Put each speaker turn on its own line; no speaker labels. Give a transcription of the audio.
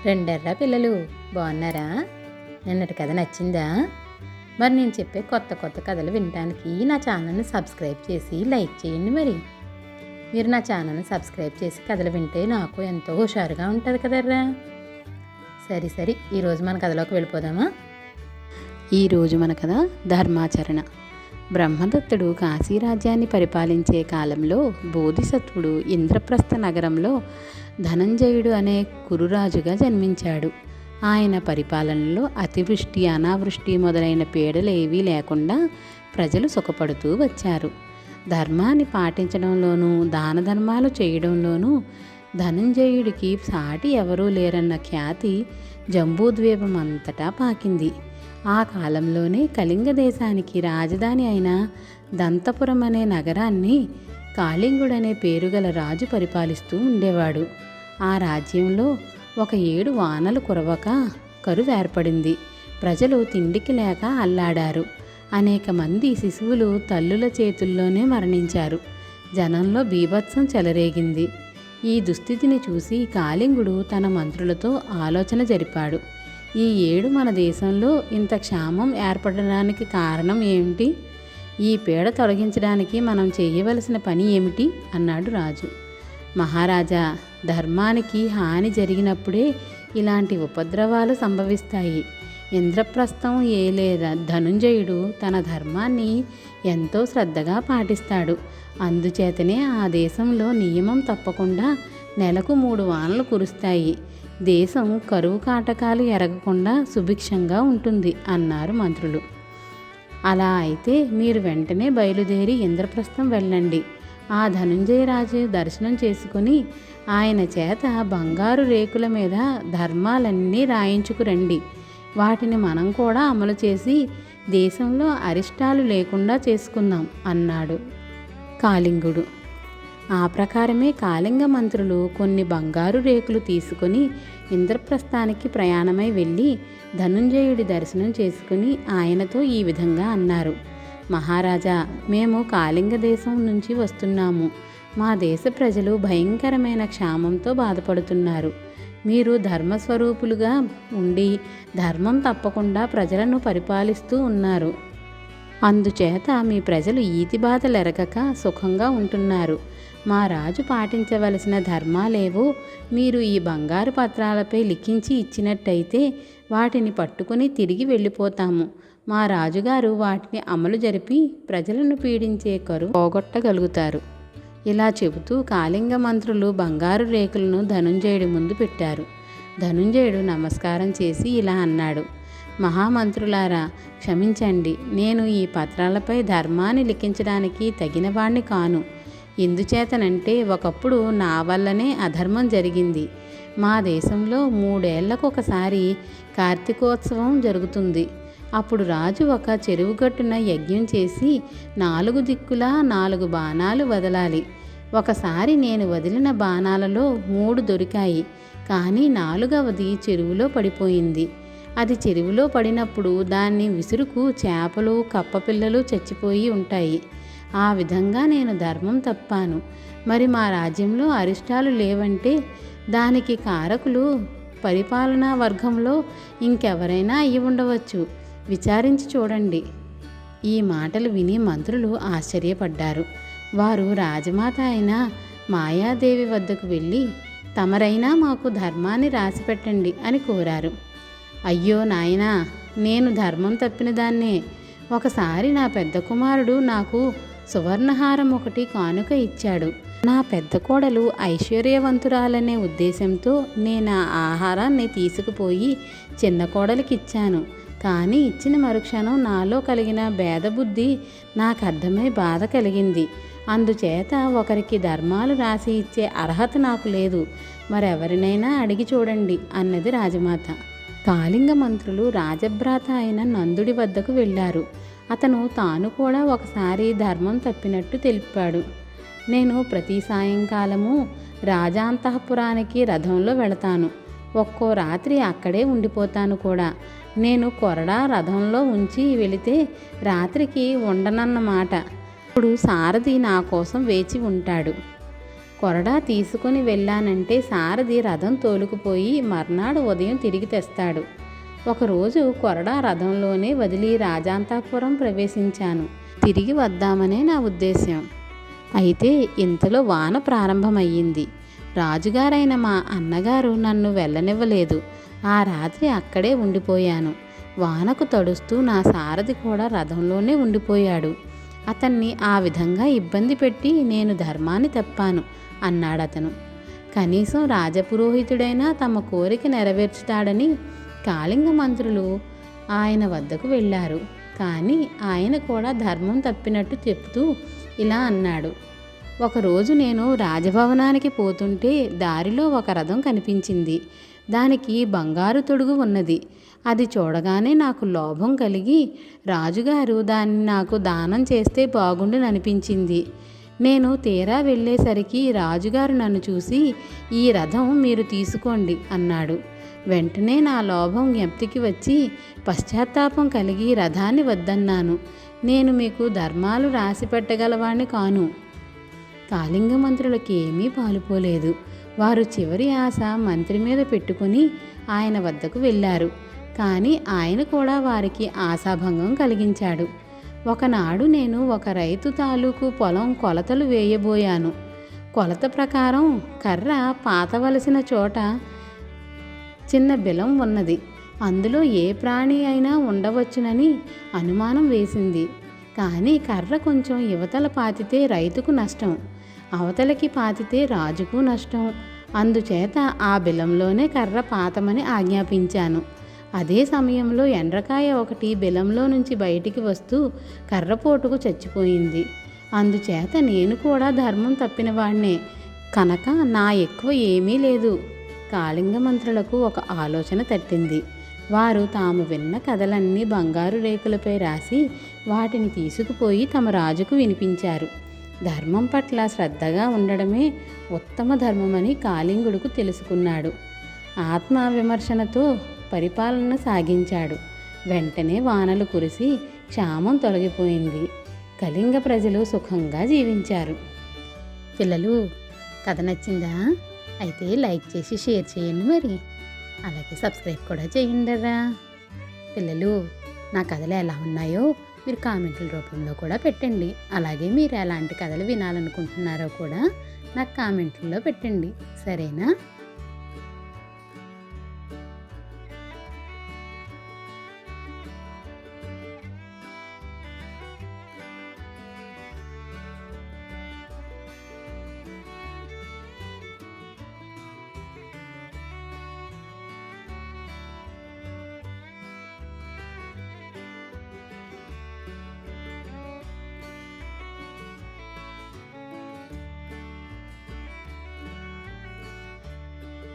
రెండెర్ర పిల్లలు బాగున్నారా? నిన్నటి కథ నచ్చిందా? మరి నేను చెప్పే కొత్త కొత్త కథలు వినడానికి నా ఛానల్ని సబ్స్క్రైబ్ చేసి లైక్ చేయండి. మీరు నా ఛానల్ని సబ్స్క్రైబ్ చేసి కథలు వింటే నాకు ఎంతో హుషారుగా ఉంటుంది కదర్రా. సరే ఈరోజు మన కథలోకి వెళ్ళిపోదామా? ఈరోజు మన కథ ధర్మాచరణ. బ్రహ్మదత్తుడు కాశీరాజ్యాన్ని పరిపాలించే కాలంలో బోధిసత్వుడు ఇంద్రప్రస్థ నగరంలో ధనంజయుడు అనే కురురాజుగా జన్మించాడు. ఆయన పరిపాలనలో అతివృష్టి అనావృష్టి మొదలైన పీడలేవీ లేకుండా ప్రజలు సుఖపడుతూ వచ్చారు. ధర్మాన్ని పాటించడంలోనూ దాన ధర్మాలు చేయడంలోనూ ధనంజయుడికి సాటి ఎవరూ లేరన్న ఖ్యాతి జంబూద్వీపం అంతటా పాకింది. ఆ కాలంలోనే కళింగ దేశానికి రాజధాని అయిన దంతపురం అనే నగరాన్ని కాళింగుడనే పేరుగల రాజు పరిపాలిస్తూ ఉండేవాడు. ఆ రాజ్యంలో ఒక ఏడు వానలు కురవక కరువు ఏర్పడింది. ప్రజలు తిండికి లేక అల్లాడారు. అనేక మంది శిశువులు తల్లుల చేతుల్లోనే మరణించారు. జనంలో బీభత్సం చెలరేగింది. ఈ దుస్థితిని చూసి కాళింగుడు తన మంత్రులతో ఆలోచన జరిపాడు. ఈ ఏడు మన దేశంలో ఇంత క్షామం ఏర్పడడానికి కారణం ఏమిటి? ఈ పీడ తొలగించడానికి మనం చేయవలసిన పని ఏమిటి అన్నాడు రాజు. మహారాజా, ధర్మానికి హాని జరిగినప్పుడే ఇలాంటి ఉపద్రవాలు సంభవిస్తాయి. ఇంద్రప్రస్థం ఏలే ధనుంజయుడు తన ధర్మాన్ని ఎంతో శ్రద్ధగా పాటిస్తాడు. అందుచేతనే ఆ దేశంలో నియమం తప్పకుండా నెలకు 3 వానలు కురుస్తాయి. దేశం కరువు కాటకాలు ఎరగకుండా సుభిక్షంగా ఉంటుంది అన్నారు మంత్రులు. అలా అయితే మీరు వెంటనే బయలుదేరి ఇంద్రప్రస్థం వెళ్ళండి. ఆ ధనుంజయరాజు దర్శనం చేసుకుని ఆయన చేత బంగారు రేకుల మీద ధర్మాలన్నీ రాయించుకురండి. వాటిని మనం కూడా అమలు చేసి దేశంలో అరిష్టాలు లేకుండా చేసుకుందాం అన్నాడు కాళింగుడు. ఆ ప్రకారమే కాళింగ మంత్రులు కొన్ని బంగారు రేకులు తీసుకుని ఇంద్రప్రస్థానికి ప్రయాణమై వెళ్ళి ధనుంజయుడి దర్శనం చేసుకుని ఆయనతో ఈ విధంగా అన్నారు. మహారాజా, మేము కాళింగ దేశం నుంచి వస్తున్నాము. మా దేశ ప్రజలు భయంకరమైన క్షామంతో బాధపడుతున్నారు. మీరు ధర్మస్వరూపులుగా ఉండి ధర్మం తప్పకుండా ప్రజలను పరిపాలిస్తూ ఉన్నారు. అందుచేత మీ ప్రజలు ఈతి బాధలెరగక సుఖంగా ఉంటున్నారు. మా రాజు పాటించవలసిన ధర్మాలేవో మీరు ఈ బంగారు పత్రాలపై లిఖించి ఇచ్చినట్టయితే వాటిని పట్టుకుని తిరిగి వెళ్ళిపోతాము. మా రాజుగారు వాటిని అమలు జరిపి ప్రజలను పీడించే కరువు పోగొట్టగలుగుతారు. ఇలా చెబుతూ కాళింగ మంత్రులు బంగారు రేకులను ధనుంజయుడి ముందు పెట్టారు. ధనుంజయుడు నమస్కారం చేసి ఇలా అన్నాడు. మహామంత్రులారా, క్షమించండి. నేను ఈ పత్రాలపై ధర్మాన్ని లిఖించడానికి తగినవాణ్ణి కాను. ఎందుచేతనంటే ఒకప్పుడు నా వల్లనే అధర్మం జరిగింది. మా దేశంలో 3 ఏళ్లకొకసారి కార్తీకోత్సవం జరుగుతుంది. అప్పుడు రాజు ఒక చెరువుగట్టున యజ్ఞం చేసి 4 దిక్కులా 4 బాణాలు వదలాలి. ఒకసారి నేను వదిలిన బాణాలలో 3 దొరికాయి. కానీ 4వది చెరువులో పడిపోయింది. అది చెరువులో పడినప్పుడు దాన్ని విసురుకు చేపలు కప్పపిల్లలు చచ్చిపోయి ఉంటాయి. ఆ విధంగా నేను ధర్మం తప్పాను. మరి మా రాజ్యంలో అరిష్టాలు లేవంటే దానికి కారకులు పరిపాలనా వర్గంలో ఇంకెవరైనా అయి ఉండవచ్చు. విచారించి చూడండి. ఈ మాటలు విని మంత్రులు ఆశ్చర్యపడ్డారు. వారు రాజమాత అయిన మాయాదేవి వద్దకు వెళ్ళి తమరైనా మాకు ధర్మాన్ని రాసిపెట్టండి అని కోరారు. అయ్యో నాయనా, నేను ధర్మం తప్పిన దాన్నే. ఒకసారి నా పెద్ద కుమారుడు నాకు సువర్ణహారం ఒకటి కానుక ఇచ్చాడు. నా పెద్ద కోడలు ఐశ్వర్యవంతురాలనే ఉద్దేశంతో నేను ఆ ఆహారాన్ని తీసుకుపోయి చిన్న కోడలికి ఇచ్చాను. కానీ ఇచ్చిన మరుక్షణం నాలో కలిగిన భేదబుద్ధి నాకు అర్థమై బాధ కలిగింది. అందుచేత ఒకరికి ధర్మాలు రాసి ఇచ్చే అర్హత నాకు లేదు. మరెవరినైనా అడిగి చూడండి అన్నది రాజమాత. కాళింగ మంత్రులు రాజభ్రాత అయిన నందుడి వద్దకు వెళ్ళారు. అతను తాను కూడా ఒకసారి ధర్మం తప్పినట్టు తెలిపాడు. నేను ప్రతి సాయంకాలము రాజాంతఃపురానికి రథంలో వెళతాను. ఒక్కో రాత్రి అక్కడే ఉండిపోతాను కూడా. నేను కొరడా రథంలో ఉంచి వెళితే రాత్రికి ఉండనన్నమాట. ఇప్పుడు సారథి నా కోసం వేచి ఉంటాడు. కొరడా తీసుకుని వెళ్ళానంటే సారథి రథం తోలుకుపోయి మర్నాడు ఉదయం తిరిగి తెస్తాడు. ఒకరోజు కొరడా రథంలోనే వదిలి రాజాంతఃపురం ప్రవేశించాను. తిరిగి వద్దామనే నా ఉద్దేశ్యం. అయితే ఇంతలో వాన ప్రారంభమయ్యింది. రాజుగారైన మా అన్నగారు నన్ను వెళ్ళనివ్వలేదు. ఆ రాత్రి అక్కడే ఉండిపోయాను. వానకు తడుస్తూ నా సారథి కూడా రథంలోనే ఉండిపోయాడు. అతన్ని ఆ విధంగా ఇబ్బంది పెట్టి నేను ధర్మాన్ని తప్పాను అన్నాడతను. కనీసం రాజపురోహితుడైనా తమ కోరిక నెరవేర్చుతాడని కాళింగ మంత్రులు ఆయన వద్దకు వెళ్ళారు. కానీ ఆయన కూడా ధర్మం తప్పినట్టు చెప్తూ ఇలా అన్నాడు. ఒకరోజు నేను రాజభవనానికి పోతుంటే దారిలో ఒక రథం కనిపించింది. దానికి బంగారు తొడుగు ఉన్నది. అది చూడగానే నాకు లోభం కలిగి రాజుగారు దాన్ని నాకు దానం చేస్తే బాగుండుననిపించింది. నేను తీరా వెళ్ళేసరికి రాజుగారు నన్ను చూసి ఈ రథం మీరు తీసుకోండి అన్నాడు. వెంటనే నా లోభం జ్ఞప్తికి వచ్చి పశ్చాత్తాపం కలిగి రథాన్ని వద్దన్నాను. నేను మీకు ధర్మాలు రాసి పెట్టగలవాణ్ణి కాను. కాళింగ మంత్రులకి ఏమీ పాలుపోలేదు. వారు చివరి ఆశ మంత్రి మీద పెట్టుకుని ఆయన వద్దకు వెళ్ళారు. కానీ ఆయన కూడా వారికి ఆశాభంగం కలిగించాడు. ఒకనాడు నేను ఒక రైతు తాలూకు పొలం కొలతలు వేయబోయాను. కొలత ప్రకారం కర్ర పాతవలసిన చోట చిన్న బిలం ఉన్నది. అందులో ఏ ప్రాణి అయినా ఉండవచ్చునని అనుమానం వేసింది. కానీ కర్ర కొంచెం యువతల పాతితే రైతుకు నష్టం, అవతలకి పాతితే రాజుకు నష్టం. అందుచేత ఆ బిలంలోనే కర్ర పాతమని ఆజ్ఞాపించాను. అదే సమయంలో ఎండ్రకాయ ఒకటి బిలంలో నుంచి బయటికి వస్తూ కర్రపోటుకు చచ్చిపోయింది. అందుచేత నేను కూడా ధర్మం తప్పినవాణ్ణే కనుక నా ఎక్కువ ఏమీ లేదు. కాళింగ మంత్రులకు ఒక ఆలోచన తట్టింది. వారు తాము విన్న కథలన్నీ బంగారు రేకులపై రాసి వాటిని తీసుకుపోయి తమ రాజుకు వినిపించారు. ధర్మం పట్ల శ్రద్ధగా ఉండడమే ఉత్తమ ధర్మమని కాళింగుడుకు తెలుసుకున్నాడు. ఆత్మ విమర్శనతో పరిపాలన సాగించాడు. వెంటనే వానలు కురిసి క్షామం తొలగిపోయింది. కళింగ ప్రజలు సుఖంగా జీవించారు. పిల్లలు, కథ నచ్చిందా? అయితే లైక్ చేసి షేర్ చేయండి. మరి అలాగే సబ్స్క్రైబ్ కూడా చేయండిరా. పిల్లలు, నా కథలు ఎలా ఉన్నాయో మీరు కామెంట్ల రూపంలో కూడా పెట్టండి. అలాగే మీరు ఎలాంటి కథలు వినాలనుకుంటున్నారో కూడా నాకు కామెంట్లలో పెట్టండి. సరేనా?